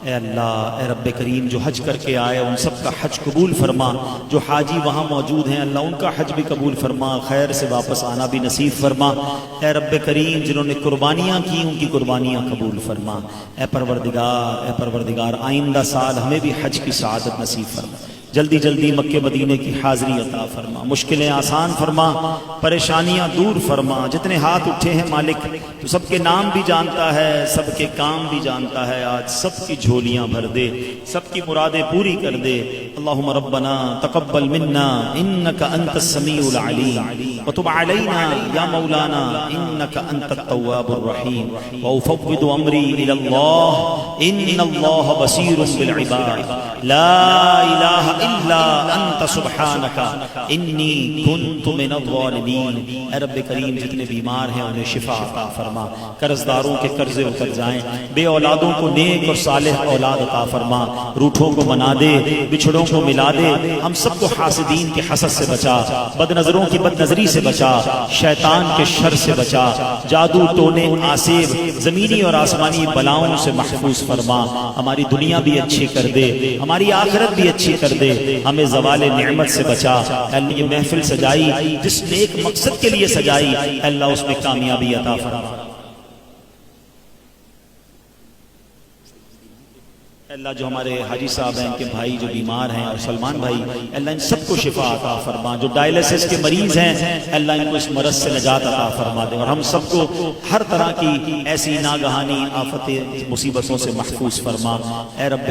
اے اللہ، اے رب کریم، جو حج کر کے آئے ان سب کا حج قبول فرما، جو حاجی وہاں موجود ہیں اللہ ان کا حج بھی قبول فرما، خیر سے واپس آنا بھی نصیب فرما۔ اے رب کریم، جنہوں نے قربانیاں کی ان کی قربانیاں قبول فرما۔ اے پروردگار آئندہ سال ہمیں بھی حج کی سعادت نصیب فرما، جلدی جلدی مکے مدینے کی حاضری عطا فرما، مشکلیں آسان فرما، پریشانیاں دور فرما۔ جتنے ہاتھ اٹھے ہیں مالک تو سب کے نام بھی جانتا ہے، سب کے کام بھی جانتا ہے، آج سب کی جھولیاں بھر دے، سب کی مرادیں پوری کر دے۔ اللہم ربنا تقبل منا انک انت السمیع العلیم وتب علینا یا مولانا انک انت التواب الرحیم وافوض امری الی اللہ ان اللہ بصیر بالعباد لا الہ الا انت سبحانک انی کنت من الظالمین۔ اے رب کریم، جتنے بیمار ہیں انہیں شفا عطا فرما، قرض داروں کے قرضے اتر جائیں، بے اولادوں کو نیک اور صالح اولاد عطا فرما، روٹھوں کو منا دے، بچھڑوں کو ملا دے، ہم سب کو حاسدین کے حسد سے بچا، بد نظروں کی بد نظری سے بچا، شیطان کے شر سے بچا، جادو ٹونے آسیب زمینی اور آسمانی بلاؤں سے محفوظ فرما۔ ہماری دنیا بھی اچھی کر دے، ہماری آخرت بھی اچھی کر دے، ہمیں زوال نعمت سے بچا۔ اللہ یہ محفل سجائی جس نیک مقصد کے لیے سجائی، اللہ اس میں کامیابی عطا فرما۔ اللہ جو ہمارے حاجی صاحب ہیں، ان کے بھائی جو بیمار ہیں، اور سلمان بھائی، اللہ ان سب کو شفا عطا فرما۔ جو ڈائلسس کے مریض ہیں اللہ ان کو اس مرض سے نجات عطا فرما دے، اور ہم سب کو ہر طرح کی ایسی ناگہانی آفت مصیبتوں سے محفوظ فرما۔ اے رب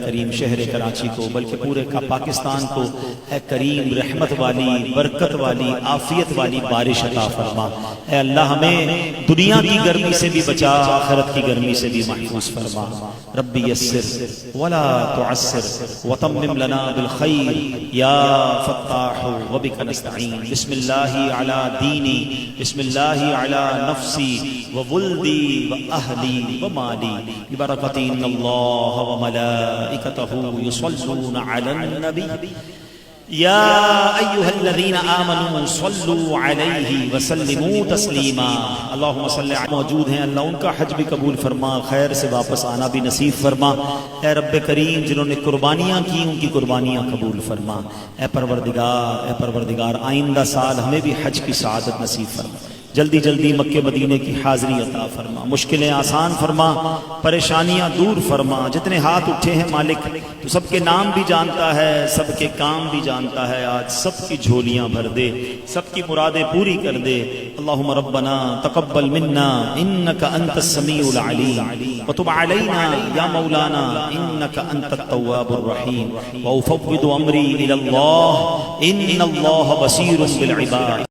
کریم شہر کراچی کو بلکہ پورے کا پاکستان کو اے کریم رحمت والی، برکت والی، عافیت والی بارش عطا فرما۔ اے اللہ ہمیں دنیا کی گرمی سے بھی بچا، آخرت کی گرمی سے بھی محفوظ فرما۔ ربی یسر ولا تعسر وتمم لنا بالخير يا فتاح وبك نستعين۔ بسم اللہ علی دینی، بسم اللہ علی نفسی وولدی واہلی ومالی، ببرکۃ ان اللہ وملائکتہ یصلون علی النبی یا ایہا الذین آمنوا صلوا علیہ وسلموا تسلیما۔ اللہم صلی علی موجود ہیں اللہ ان کا حج بھی قبول فرما، خیر سے واپس آنا بھی نصیب فرما۔ اے رب کریم، جنہوں نے قربانیاں کی ان کی قربانیاں قبول فرما۔ اے پروردگار آئندہ سال ہمیں بھی حج کی سعادت نصیب فرما، جلدی جلدی مکے مدینے کی حاضری عطا فرما، مشکلیں آسان فرما، پریشانیاں دور فرما۔ جتنے ہاتھ اٹھے ہیں مالک تو سب کے نام بھی جانتا ہے، سب کے کام بھی جانتا ہے، آج سب کی جھولیاں بھر دے، سب کی مرادیں پوری کر دے۔ اللہم ربنا تقبل منا انک انت السمیع العلیم وتب علینا یا مولانا انک انت التواب الرحیم وافوض امری الی اللہ ان اللہ بصیر بالعباد۔